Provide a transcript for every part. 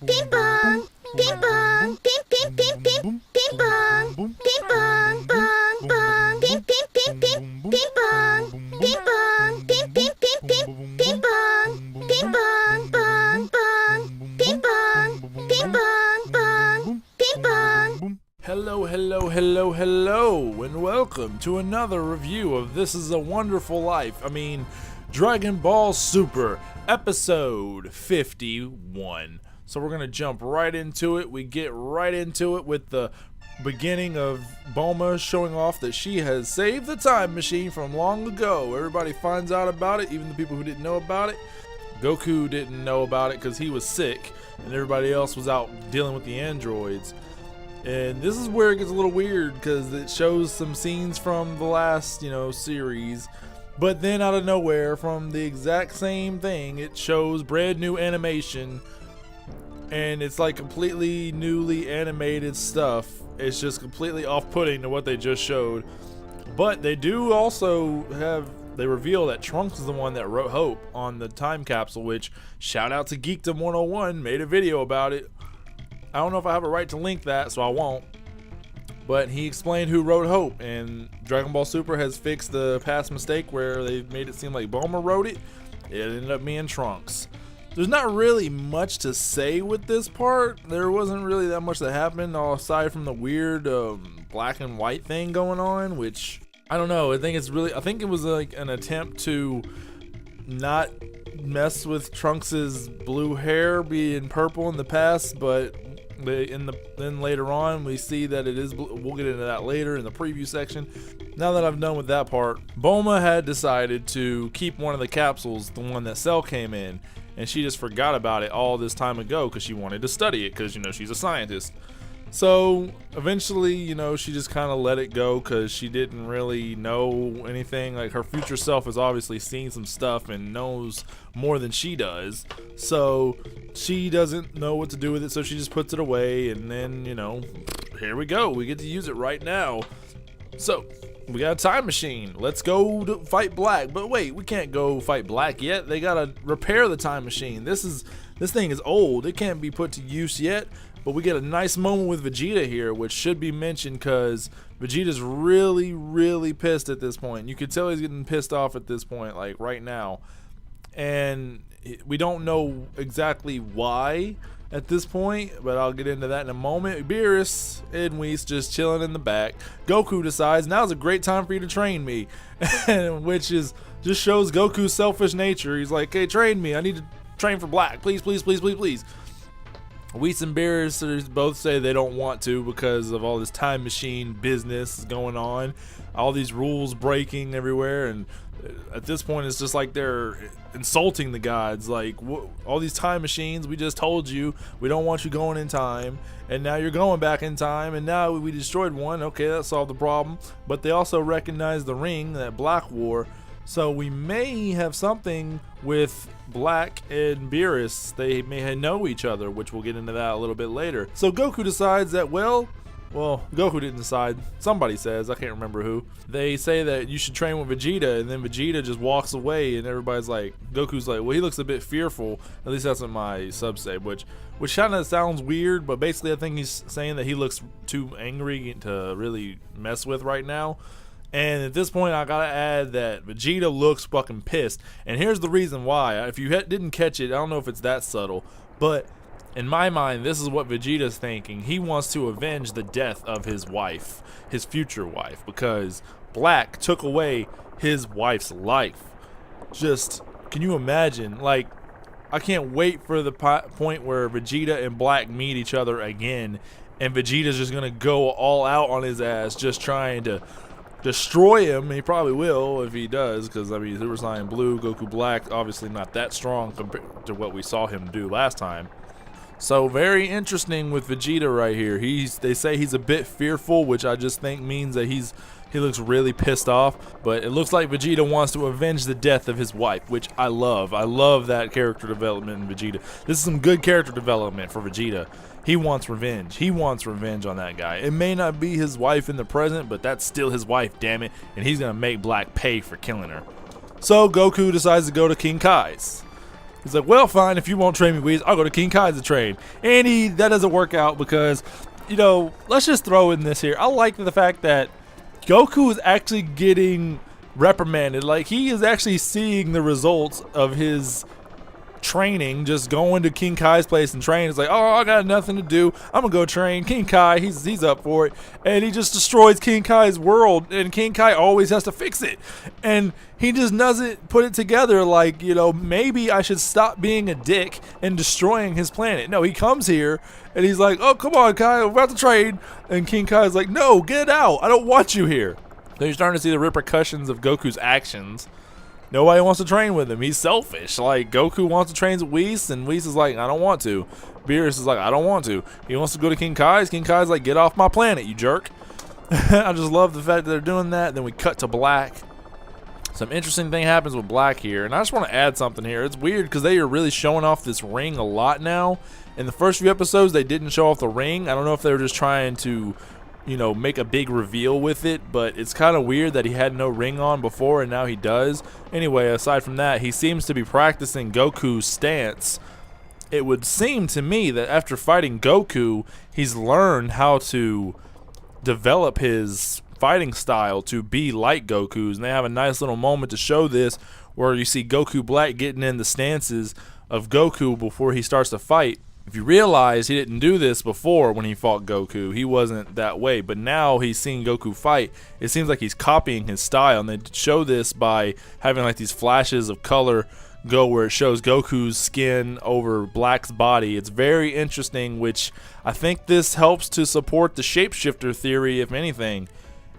Ding bong, ding bong, ding ding ding ding, ding bong, ding bong, bong bong, ding ding ding ding, ding bong, ding bong, ding ding ding ding, ding bong, ding bong, bong bong, ding bong, ding bong, bong, ding bong. Hello, hello, hello, hello, and welcome to another review of This Is a Wonderful Life. Dragon Ball Super, episode 51. So we're going to jump right into it. We get right into it with the beginning of Bulma showing off that she has saved the time machine from long ago. Everybody finds out about it, even the people who didn't know about it. Goku didn't know about it because he was sick, and everybody else was out dealing with the androids. And this is where it gets a little weird because it shows some scenes from the last, series. But then out of nowhere, from the exact same thing, it shows brand new animation. And it's like completely newly animated stuff. It's just completely off-putting to what they just showed. But they do also they reveal that Trunks is the one that wrote Hope on the time capsule, which, shout out to Geekdom 101, made a video about it. I don't know if I have a right to link that, so I won't. But he explained who wrote Hope, and Dragon Ball Super has fixed the past mistake where they made it seem like Bulma wrote it. It ended up being Trunks. There's not really much to say with this part. There wasn't really that much that happened, aside from the weird black and white thing going on, which, I don't know. I think it was like an attempt to not mess with Trunks's blue hair being purple in the past, but then later on we see that it is blue. We'll get into that later in the preview section. Now that I'm done with that part, Bulma had decided to keep one of the capsules, the one that Cell came in, and she just forgot about it all this time ago because she wanted to study it because, she's a scientist. So eventually, she just kind of let it go because she didn't really know anything. Like, her future self has obviously seen some stuff and knows more than she does. So she doesn't know what to do with it, so she just puts it away. And then, here we go. We get to use it right now. So we got a time machine. Let's go to fight Black. But wait, we can't go fight Black yet. They gotta repair the time machine. This thing is old. It can't be put to use yet. But we get a nice moment with Vegeta here, which should be mentioned because Vegeta's really, really pissed at this point. You could tell he's getting pissed off at this point, like right now. And we don't know exactly why at this point, but I'll get into that in a moment. Beerus and Whis just chilling in the back. Goku decides now's a great time for you to train me, which just shows Goku's selfish nature. He's like, hey, train me. I need to train for Black. Please, please, please, please, please. Whis and Beerus both say they don't want to because of all this time machine business going on, all these rules breaking everywhere, and at this point it's just like they're insulting the gods. Like, all these time machines, we just told you we don't want you going in time, and now you're going back in time, and now we destroyed one. Okay, that solved the problem. But they also recognize the ring that Black wore, so we may have something with Black and Beerus. They may know each other, which we'll get into that a little bit later. So Goku decides that, well, Goku didn't decide. Somebody says, I can't remember who. They say that you should train with Vegeta, and then Vegeta just walks away, and everybody's like, Goku's like, well, he looks a bit fearful. At least that's what my sub say, which kind of sounds weird, but basically I think he's saying that he looks too angry to really mess with right now. And at this point, I gotta add that Vegeta looks fucking pissed. And here's the reason why. If you didn't catch it, I don't know if it's that subtle, but in my mind, this is what Vegeta's thinking. He wants to avenge the death of his wife, his future wife, because Black took away his wife's life. Just, can you imagine? Like, I can't wait for the point where Vegeta and Black meet each other again, and Vegeta's just gonna go all out on his ass, just trying to destroy him. He probably will if he does, because Super Saiyan Blue, Goku Black, obviously not that strong compared to what we saw him do last time. So very interesting with Vegeta right here. They say he's a bit fearful, which I just think means that he looks really pissed off. But it looks like Vegeta wants to avenge the death of his wife, which I love. I love that character development in Vegeta. This is some good character development for Vegeta. He wants revenge. He wants revenge on that guy. It may not be his wife in the present, but that's still his wife, damn it. And he's going to make Black pay for killing her. So Goku decides to go to King Kai's. He's like, well, fine, if you won't train me, Whis, I'll go to King Kai's to train. And that doesn't work out because, let's just throw in this here. I like the fact that Goku is actually getting reprimanded. Like, he is actually seeing the results of his training, just going to King Kai's place and train. It's like, oh, I got nothing to do, I'm gonna go train. King Kai, he's up for it, and he just destroys King Kai's world, and King Kai always has to fix it, and he just doesn't put it together like, maybe I should stop being a dick and destroying his planet. No, he comes here and he's like, oh, come on, Kai, we're about to train, and King Kai's like, no, get out, I don't want you here. So you're starting to see the repercussions of Goku's actions. Nobody wants to train with him. He's selfish. Like, Goku wants to train with Whis, and Whis is like, I don't want to. Beerus is like, I don't want to. He wants to go to King Kai's. King Kai's like, get off my planet, you jerk. I just love the fact that they're doing that. Then we cut to Black. Some interesting thing happens with Black here, and I just want to add something here. It's weird because they are really showing off this ring a lot now. In the first few episodes, they didn't show off the ring. I don't know if they were just trying to make a big reveal with it, but it's kind of weird that he had no ring on before and now he does. Anyway, aside from that, he seems to be practicing Goku's stance. It would seem to me that after fighting Goku, he's learned how to develop his fighting style to be like Goku's, and they have a nice little moment to show this where you see Goku Black getting in the stances of Goku before he starts to fight. If you realize, he didn't do this before when he fought Goku. He wasn't that way. But now he's seeing Goku fight. It seems like he's copying his style. And they show this by having like these flashes of color go where it shows Goku's skin over Black's body. It's very interesting, which I think this helps to support the shapeshifter theory, if anything.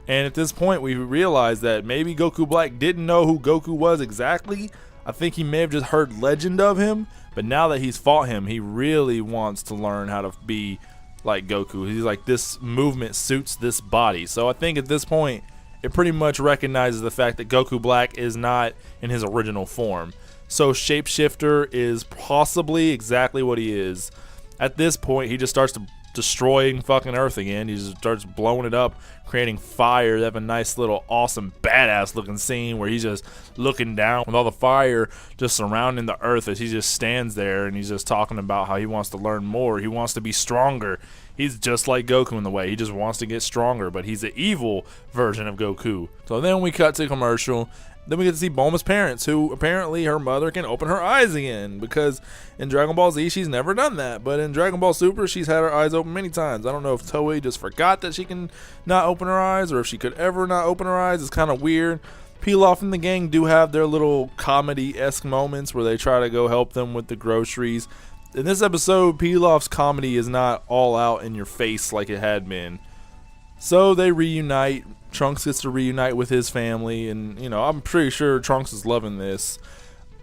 And at this point, we realize that maybe Goku Black didn't know who Goku was exactly. I think he may have just heard legend of him. But now that he's fought him, he really wants to learn how to be like Goku. He's like, this movement suits this body. So I think at this point, it pretty much recognizes the fact that Goku Black is not in his original form. So Shapeshifter is possibly exactly what he is. At this point, he just starts to destroying fucking Earth again. He just starts blowing it up, creating fire. They have a nice little awesome badass looking scene where he's just looking down with all the fire just surrounding the Earth as he just stands there, and he's just talking about how he wants to learn more. He wants to be stronger. He's just like Goku in the way. He just wants to get stronger, but he's the evil version of Goku. So then we cut to commercial. Then we get to see Bulma's parents, who apparently her mother can open her eyes again, because in Dragon Ball Z she's never done that, but in Dragon Ball Super she's had her eyes open many times. I don't know if Toei just forgot that she can not open her eyes, or if she could ever not open her eyes. It's kind of weird. Pilaf and the gang do have their little comedy-esque moments where they try to go help them with the groceries. In this episode, Pilaf's comedy is not all out in your face like it had been. So they reunite. Trunks gets to reunite with his family, and I'm pretty sure Trunks is loving this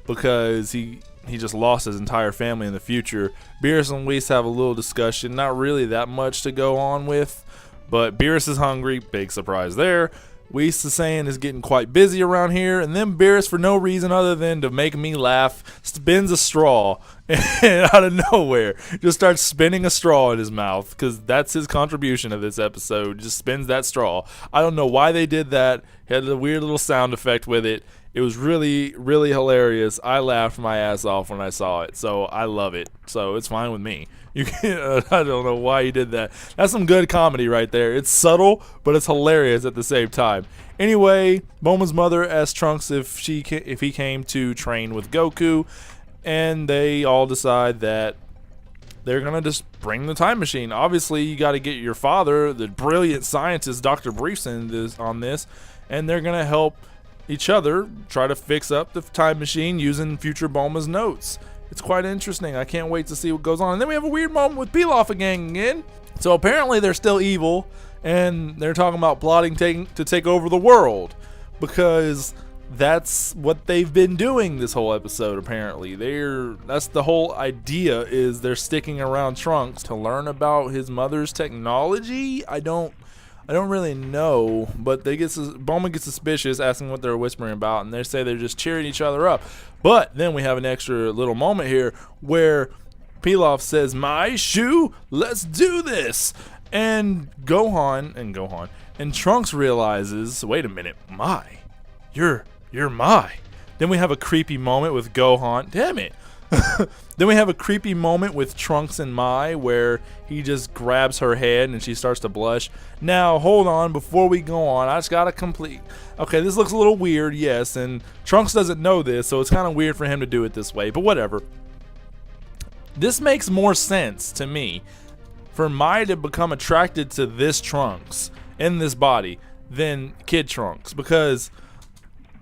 because he just lost his entire family in the future. Beerus and Whis have a little discussion, not really that much to go on with, but Beerus is hungry, big surprise there. Whis is saying is getting quite busy around here, and then Beerus, for no reason other than to make me laugh, spins a straw and out of nowhere just starts spinning a straw in his mouth, because that's his contribution of this episode. Just spins that straw. I don't know why they did that. He had a weird little sound effect with it. It was really, really hilarious. I laughed my ass off when I saw it, so I love it. So it's fine with me. You can, I don't know why he did that. That's some good comedy right there. It's subtle, but it's hilarious at the same time. Anyway, Bulma's mother asked Trunks if he came to train with Goku, and they all decide that they're gonna just bring the time machine. Obviously, you got to get your father, the brilliant scientist Dr. Briefson, on this, and they're gonna help each other try to fix up the time machine using future Bulma's notes. It's quite interesting. I can't wait to see what goes on. And then we have a weird moment with Pilaf again. So apparently they're still evil, and they're talking about plotting to take over the world, because that's what they've been doing this whole episode. Apparently that's the whole idea, is they're sticking around Trunks to learn about his mother's technology. I don't really know, but Bulma gets suspicious, asking what they're whispering about, and they say they're just cheering each other up. But then we have an extra little moment here where Pilaf says, "My shoe, let's do this." And Gohan and Trunks realizes, wait a minute, Mai, you're Mai. Then we have a creepy moment with Gohan. Damn it. Then we have a creepy moment with Trunks and Mai where he just grabs her head and she starts to blush. Now, hold on, before we go on, I just gotta complete. Okay, this looks a little weird, yes, and Trunks doesn't know this, so it's kind of weird for him to do it this way, but whatever. This makes more sense to me for Mai to become attracted to this Trunks in this body than Kid Trunks, because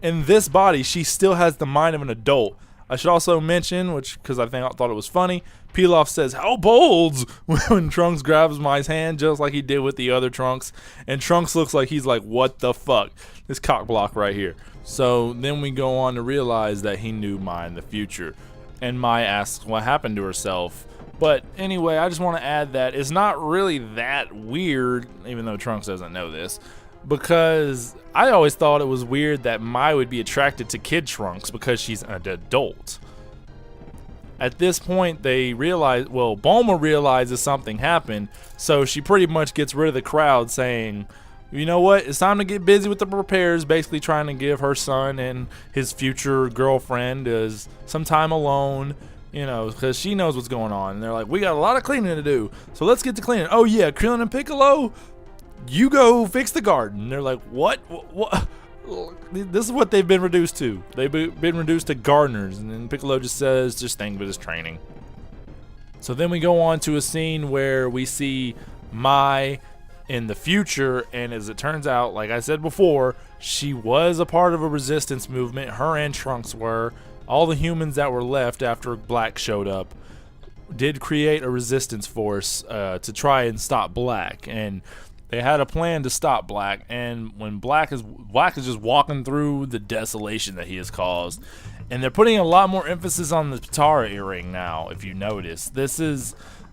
in this body she still has the mind of an adult. I should also mention, because I thought it was funny, Pilaf says, "How bold!" when Trunks grabs Mai's hand, just like he did with the other Trunks. And Trunks looks like he's like, what the fuck? This cockblock right here. So then we go on to realize that he knew Mai in the future. And Mai asks what happened to herself. But anyway, I just want to add that it's not really that weird, even though Trunks doesn't know this, because I always thought it was weird that Mai would be attracted to Kid Trunks because she's an adult. At this point, they realize, well, Bulma realizes something happened, so she pretty much gets rid of the crowd saying, you know what, it's time to get busy with the repairs, basically trying to give her son and his future girlfriend some time alone, you know, because she knows what's going on. And they're like, we got a lot of cleaning to do, so let's get to cleaning. Oh yeah, Krillin and Piccolo, you go fix the garden. They're like, what? This is what they've been reduced to. They've been reduced to gardeners. And then Piccolo just says, just think of it as training. So then we go on to a scene where we see Mai in the future, and as it turns out, like I said before, she was a part of a resistance movement. Her and Trunks were. All the humans that were left after Black showed up did create a resistance force to try and stop Black, and they had a plan to stop Black. And when Black is just walking through the desolation that he has caused, and they're putting a lot more emphasis on the Patara earring now. If you notice,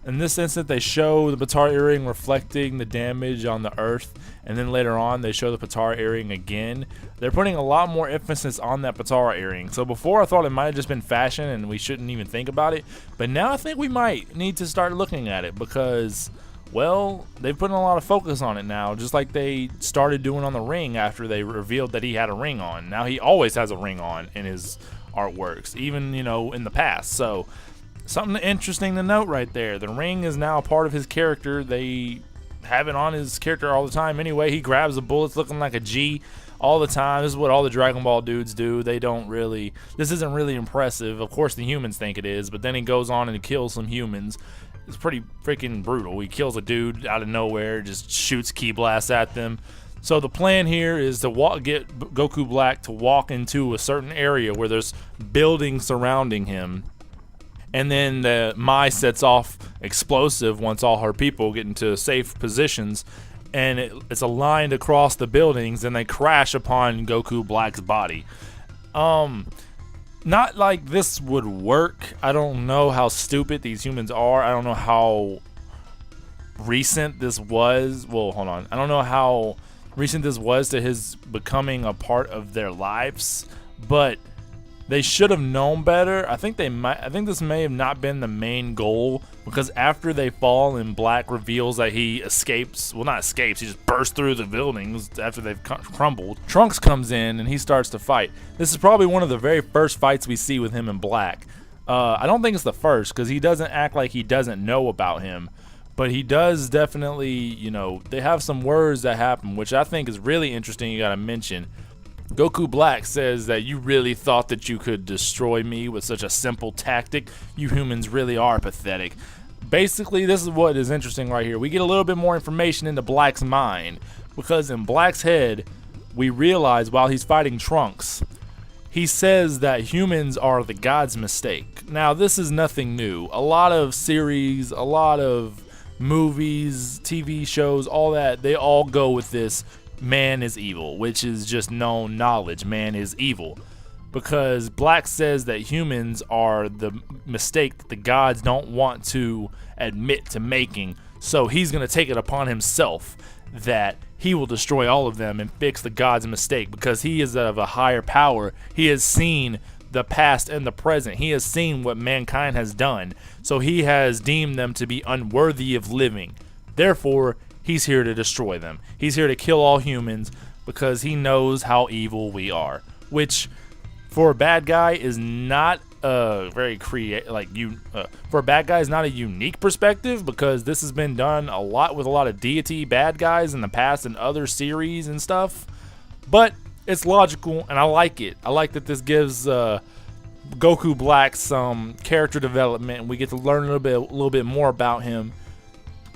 in this instant, they show the Patara earring reflecting the damage on the Earth, and then later on they show the Patara earring again. They're putting a lot more emphasis on that Patara earring. So before I thought it might have just been fashion and we shouldn't even think about it, but now I think we might need to start looking at it because, well, they've put a lot of focus on it now, just like they started doing on the ring after they revealed that he had a ring on. Now he always has a ring on in his artworks, even, you know, in the past. So something interesting to note right there. The ring is now a part of his character. They have it on his character all the time anyway. He grabs the bullets looking like a G all the time. This is what all the Dragon Ball dudes do. This isn't really impressive. Of course the humans think it is, but then he goes on and he kills some humans. It's pretty freaking brutal. He kills a dude out of nowhere, just shoots ki blasts at them. So the plan here is to get Goku Black to walk into a certain area where there's buildings surrounding him. And then Mai sets off explosive once all her people get into safe positions, and it's aligned across the buildings, and they crash upon Goku Black's body. Not like this would work. I don't know how stupid these humans are. I don't know how recent this was. Well, hold on. I don't know how recent this was to his becoming a part of their lives, but they should have known better. I think this may have not been the main goal, because after they fall and Black reveals that he escapes, well, not escapes, he just bursts through the buildings after they've crumbled. Trunks comes in and he starts to fight. This is probably one of the very first fights we see with him and Black. I don't think it's the first, because he doesn't act like he doesn't know about him, but he does definitely, you know, they have some words that happen, which I think is really interesting. You gotta mention. Goku Black says that you really thought that you could destroy me with such a simple tactic. You humans really are pathetic. Basically, this is what is interesting right here. We get a little bit more information into Black's mind, because in Black's head, we realize while he's fighting Trunks, he says that humans are the god's mistake. Now, this is nothing new. A lot of series, a lot of movies, TV shows, all that, they all go with this. Man is evil, which is just known knowledge. Man is evil, because Black says that humans are the mistake that the gods don't want to admit to making, so he's going to take it upon himself that he will destroy all of them and fix the gods' mistake, because he is of a higher power. He has seen the past and the present. He has seen what mankind has done, so he has deemed them to be unworthy of living. Therefore, he's here to destroy them. He's here to kill all humans because he knows how evil we are, which for a bad guy is not for a bad guy, is not a unique perspective, because this has been done a lot with a lot of deity bad guys in the past in other series and stuff. But it's logical, and I like it. I like that this gives Goku Black some character development, and we get to learn a little bit more about him.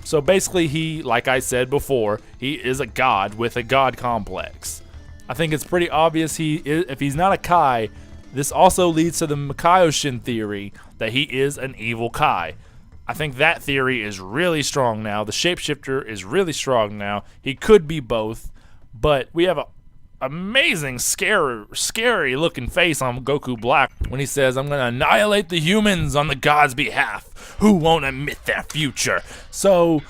So basically, he, like I said before, he is a god with a god complex. I think it's pretty obvious if he's not a Kai, this also leads to the Kaioshin theory that he is an evil Kai. I think that theory is really strong now. The shapeshifter is really strong now. He could be both, but we have a amazing, scary looking face on Goku Black when he says, "I'm gonna annihilate the humans on the gods' behalf who won't admit their future." So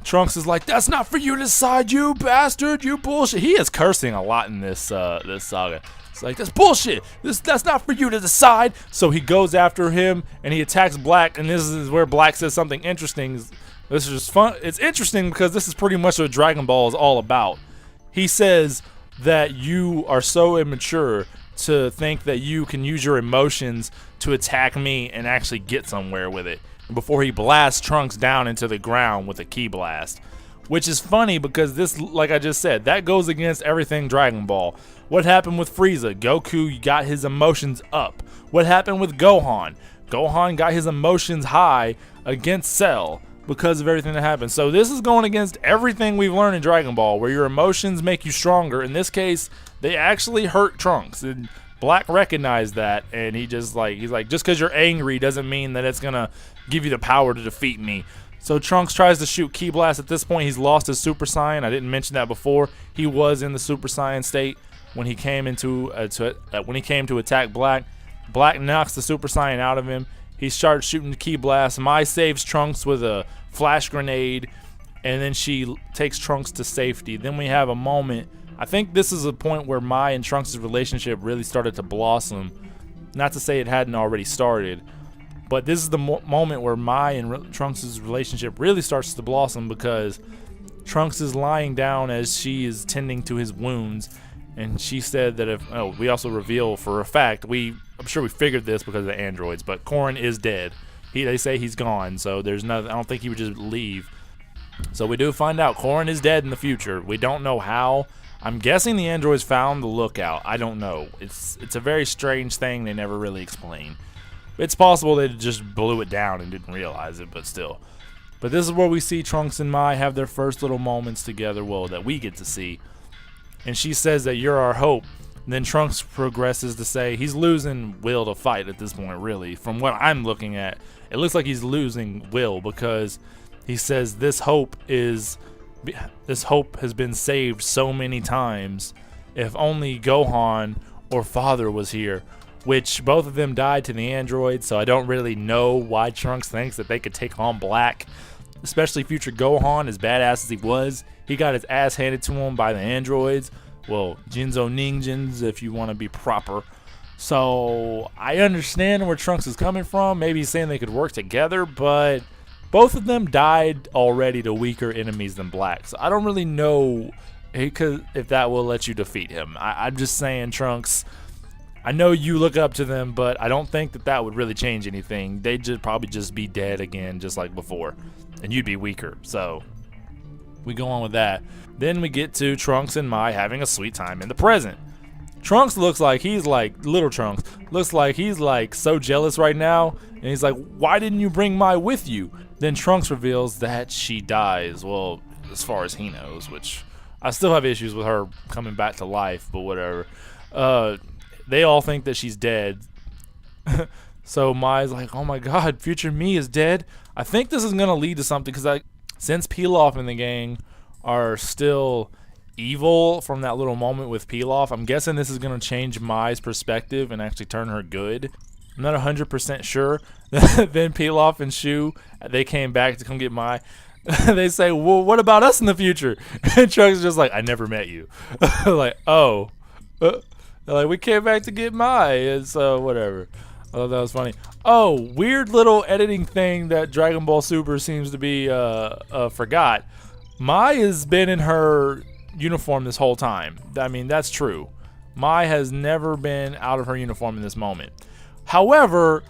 Trunks is like, "That's not for you to decide, you bastard, you bullshit." He is cursing a lot in this saga. It's like, "That's bullshit. That's not for you to decide." So he goes after him and he attacks Black, and this is where Black says something interesting. This is just fun. It's interesting because this is pretty much what Dragon Ball is all about. He says that you are so immature to think that you can use your emotions to attack me and actually get somewhere with it, before he blasts Trunks down into the ground with a ki blast. Which is funny because this, like I just said, that goes against everything Dragon Ball. What happened with Frieza? Goku got his emotions up. What happened with Gohan? Gohan got his emotions high against Cell because of everything that happened. So this is going against everything we've learned in Dragon Ball, where your emotions make you stronger. In this case, they actually hurt Trunks, and Black recognized that, and he's like, just because you're angry doesn't mean that it's gonna give you the power to defeat me. So Trunks tries to shoot Ki Blast. At this point, he's lost his Super Saiyan. I didn't mention that before. He was in the Super Saiyan state when he came to attack Black. Black knocks the Super Saiyan out of him. He starts shooting the Ki Blast. Mai saves Trunks with a flash grenade, and then she takes Trunks to safety. Then we have a moment. I think this is a point where Mai and Trunks' relationship really started to blossom. Not to say it hadn't already started, but this is the moment where Mai and Trunks' relationship really starts to blossom, because Trunks is lying down as she is tending to his wounds, and she said that we also reveal for a fact, I'm sure we figured this because of the androids, but Korin is dead. They say he's gone, so there's nothing. I don't think he would just leave. So we do find out Korin is dead in the future. We don't know how. I'm guessing the androids found the lookout. I don't know. It's a very strange thing they never really explain. It's possible they just blew it down and didn't realize it, but still. But this is where we see Trunks and Mai have their first little moments together, well, that we get to see. And she says that you're our hope. And then Trunks progresses to say he's losing will to fight at this point, really. From what I'm looking at, it looks like he's losing will, because he says this hope has been saved so many times. If only Gohan or Father was here, which both of them died to the androids, so I don't really know why Trunks thinks that they could take on Black, especially future Gohan, as badass as he was. He got his ass handed to him by the androids. Well, Jinzo Ninjins, if you want to be proper. So I understand where Trunks is coming from. Maybe he's saying they could work together, but both of them died already to weaker enemies than Black. So I don't really know if that will let you defeat him. I'm just saying, Trunks, I know you look up to them, but I don't think that would really change anything. They'd probably just be dead again, just like before, and you'd be weaker. So we go on with that. Then we get to Trunks and Mai having a sweet time in the present. Trunks looks like little Trunks looks like he's like so jealous right now, and he's like, "Why didn't you bring Mai with you?" Then Trunks reveals that she dies. Well, as far as he knows, which I still have issues with her coming back to life, but whatever. They all think that she's dead. So Mai's like, "Oh my god, future me is dead." I think this is gonna lead to something, because since Pilaf and the gang are still evil from that little moment with Pilaf, I'm guessing this is gonna change Mai's perspective and actually turn her good. I'm not 100% sure. Then Pilaf and Shu, they came back to come get Mai. They say, "Well, what about us in the future?" And Trunks is just like, "I never met you." Like, oh. They're like, "We came back to get Mai," and so whatever. I thought that was funny. Oh, weird little editing thing that Dragon Ball Super seems to be forgot. Mai has been in her uniform this whole time. I mean, that's true. Mai has never been out of her uniform in this moment. However,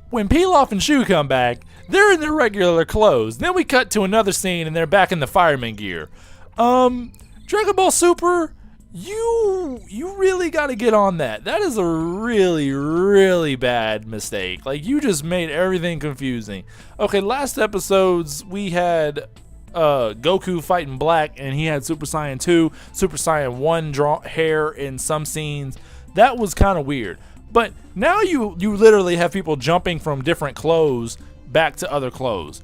when Pilaf and Shu come back, they're in their regular clothes. Then we cut to another scene and they're back in the fireman gear. Dragon Ball Super, you really got to get on that. That is a really, really bad mistake. Like, you just made everything confusing. Okay, last episodes we had Goku fighting Black, and he had Super Saiyan 2, Super Saiyan 1 hair in some scenes. That was kind of weird. But now you literally have people jumping from different clothes back to other clothes.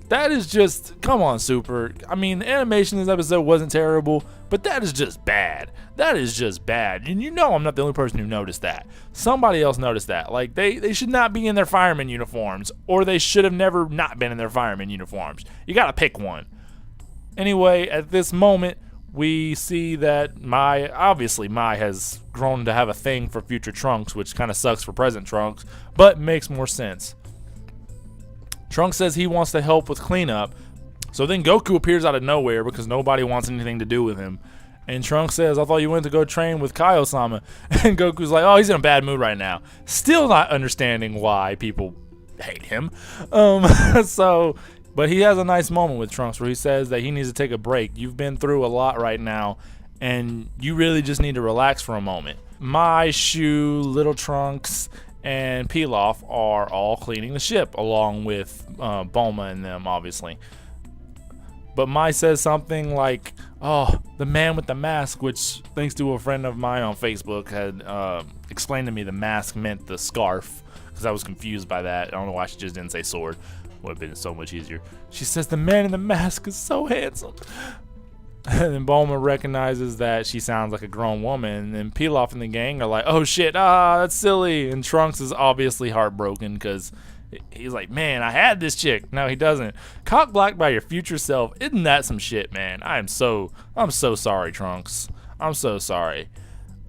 That is just, come on, Super. I mean, the animation in this episode wasn't terrible, but that is just bad. That is just bad. And you know I'm not the only person who noticed that. Somebody else noticed that. Like, they should not be in their fireman uniforms, or they should have never not been in their fireman uniforms. You gotta pick one. Anyway, at this moment, we see that Mai has grown to have a thing for future Trunks, which kind of sucks for present Trunks, but makes more sense. Trunks says he wants to help with cleanup, so then Goku appears out of nowhere because nobody wants anything to do with him. And Trunks says, I thought you went to go train with Kaio-sama. And Goku's like, oh, he's in a bad mood right now. Still not understanding why people hate him. But he has a nice moment with Trunks where he says that he needs to take a break. You've been through a lot right now, and you really just need to relax for a moment. Mai, Shu, Little Trunks, and Pilaf are all cleaning the ship, along with Bulma and them, obviously. But Mai says something like, oh, the man with the mask, which, thanks to a friend of mine on Facebook, had explained to me the mask meant the scarf, because I was confused by that. I don't know why she just didn't say sword. Would have been so much easier. She says the man in the mask is so handsome. And then Bulma recognizes that she sounds like a grown woman. And then Pilaf and the gang are like, oh shit, that's silly. And Trunks is obviously heartbroken because he's like, man, I had this chick. No, he doesn't. Cockblock by your future self. Isn't that some shit, man? I'm so sorry, Trunks. I'm so sorry.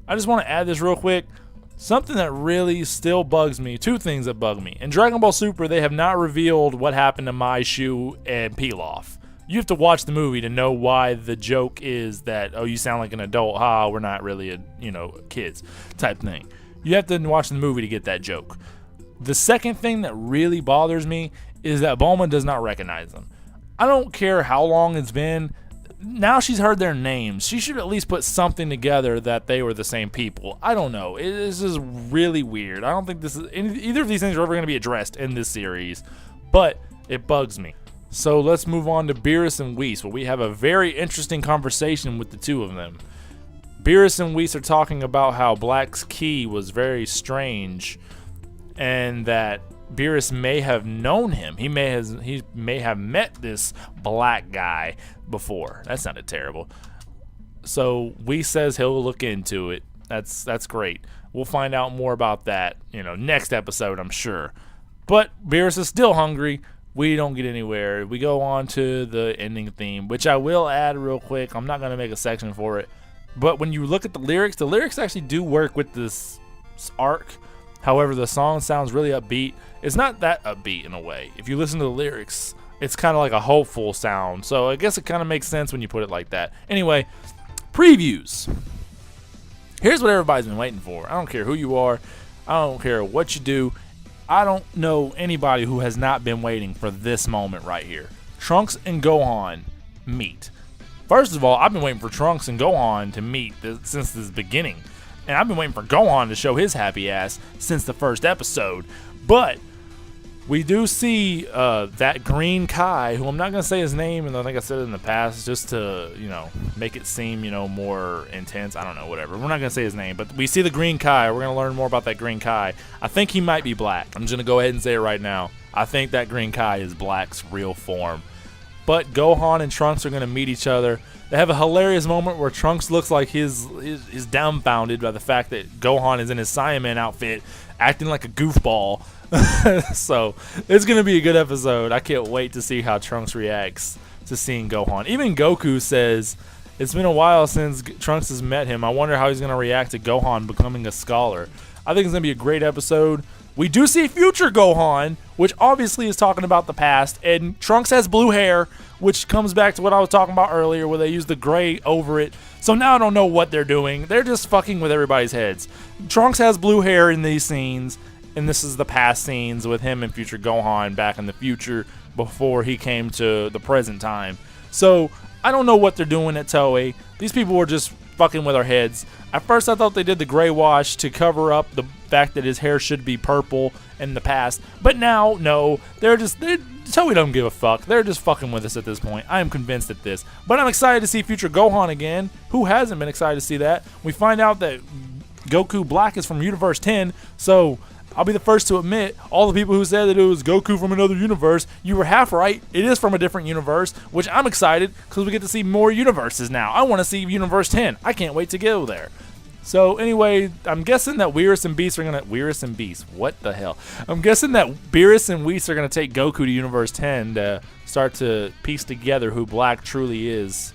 I just want to add this real quick. Something that really still bugs me, two things that bug me. In Dragon Ball Super, they have not revealed what happened to Mai, Shu, and Pilaf. You have to watch the movie to know why the joke is that, oh, you sound like an adult, we're not really kids type thing. You have to watch the movie to get that joke. The second thing that really bothers me is that Bulma does not recognize them. I don't care how long it's been. Now she's heard their names. She should at least put something together that they were the same people. I don't know. This is really weird. I don't think either of these things are ever going to be addressed in this series, but it bugs me. So let's move on to Beerus and Whis, where we have a very interesting conversation with the two of them. Beerus and Whis are talking about how Black's key was very strange, and that Beerus may have known him. He may have met this black guy before. That sounded terrible. So Whis says he'll look into it. That's great. We'll find out more about that, next episode, I'm sure. But Beerus is still hungry. We don't get anywhere. We go on to the ending theme, which I will add real quick. I'm not going to make a section for it. But when you look at the lyrics actually do work with this arc. However, the song sounds really upbeat. It's not that upbeat in a way. If you listen to the lyrics, it's kind of like a hopeful sound. So I guess it kind of makes sense when you put it like that. Anyway, previews. Here's what everybody's been waiting for. I don't care who you are. I don't care what you do. I don't know anybody who has not been waiting for this moment right here. Trunks and Gohan meet. First of all, I've been waiting for Trunks and Gohan to meet since the beginning. And I've been waiting for Gohan to show his happy ass since the first episode. But we do see that green Kai, who I'm not going to say his name, and I think I said it in the past, just to, make it seem, more intense. I don't know, whatever. We're not going to say his name, but we see the green Kai. We're going to learn more about that green Kai. I think he might be Black. I'm just going to go ahead and say it right now. I think that green Kai is Black's real form. But Gohan and Trunks are going to meet each other. They have a hilarious moment where Trunks looks like he's dumbfounded by the fact that Gohan is in his Saiyaman outfit, acting like a goofball. So it's going to be a good episode. I can't wait to see how Trunks reacts to seeing Gohan. Even Goku says, it's been a while since Trunks has met him. I wonder how he's going to react to Gohan becoming a scholar. I think it's going to be a great episode. We do see future Gohan, which obviously is talking about the past, and Trunks has blue hair, which comes back to what I was talking about earlier, where they use the gray over it. So now I don't know what they're doing. They're just fucking with everybody's heads. Trunks has blue hair in these scenes, and this is the past scenes with him and future Gohan back in the future before he came to the present time. So I don't know what they're doing at Toei. These people were just fucking with our heads. At first I thought they did the gray wash to cover up the fact that his hair should be purple in the past, but now no, Toei don't give a fuck. They're just fucking with us at this point. I am convinced at this, but I'm excited to see future Gohan again. Who hasn't been excited to see that? We find out that Goku Black is from Universe 10, so I'll be the first to admit, all the people who said that it was Goku from another universe, you were half right. It is from a different universe, which I'm excited because we get to see more universes now. I want to see Universe 10. I can't wait to go there. So anyway, I'm guessing that Beerus and Beast are going to... Beerus and Beast? What the hell? I'm guessing that Beerus and Whis are going to take Goku to Universe 10 to start to piece together who Black truly is.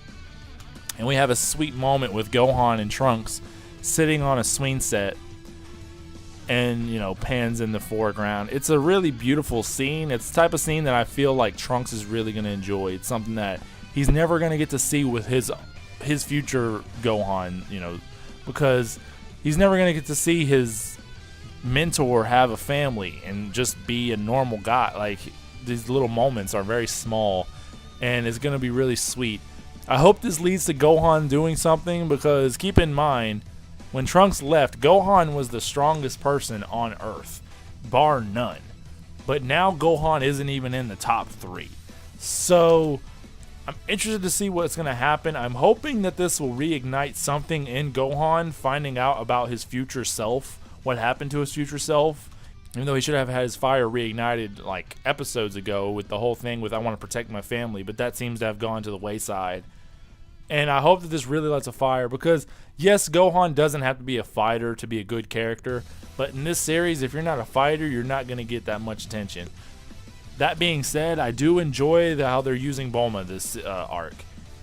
And we have a sweet moment with Gohan and Trunks sitting on a swing set. And, pans in the foreground. It's a really beautiful scene. It's the type of scene that I feel like Trunks is really going to enjoy. It's something that he's never going to get to see with his future Gohan, because he's never going to get to see his mentor have a family and just be a normal guy. Like, these little moments are very small, and it's going to be really sweet. I hope this leads to Gohan doing something, because keep in mind, when Trunks left, Gohan was the strongest person on Earth, bar none. But now Gohan isn't even in the top 3. So I'm interested to see what's going to happen. I'm hoping that this will reignite something in Gohan, finding out about his future self, what happened to his future self. Even though he should have had his fire reignited like episodes ago with the whole thing with I want to protect my family, but that seems to have gone to the wayside. And I hope that this really lights a fire, because yes, Gohan doesn't have to be a fighter to be a good character, but in this series, if you're not a fighter, you're not going to get that much attention. That being said, I do enjoy how they're using Bulma this arc.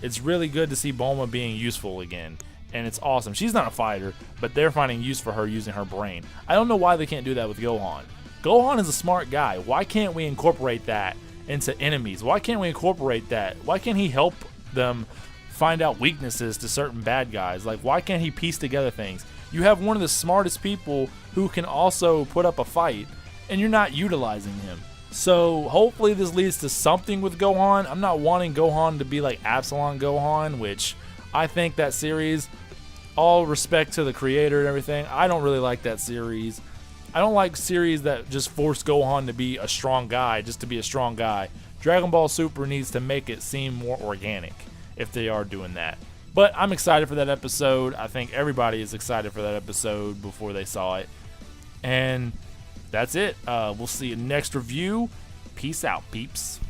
It's really good to see Bulma being useful again, and it's awesome. She's not a fighter, but they're finding use for her using her brain. I don't know why they can't do that with Gohan. Gohan is a smart guy. Why can't we incorporate that into enemies? Why can't we incorporate that? Why can't he help them find out weaknesses to certain bad guys? Like, why can't he piece together things? You have one of the smartest people who can also put up a fight, and you're not utilizing him. So hopefully this leads to something with Gohan. I'm not wanting Gohan to be like Absalom Gohan, which I think that series, all respect to the creator and everything, I don't really like that series. I don't like series that just force Gohan to be a strong guy just to be a strong guy. Dragon Ball Super needs to make it seem more organic if they are doing that. But I'm excited for that episode. I think everybody is excited for that episode before they saw it. And that's it. We'll see you next review. Peace out, peeps.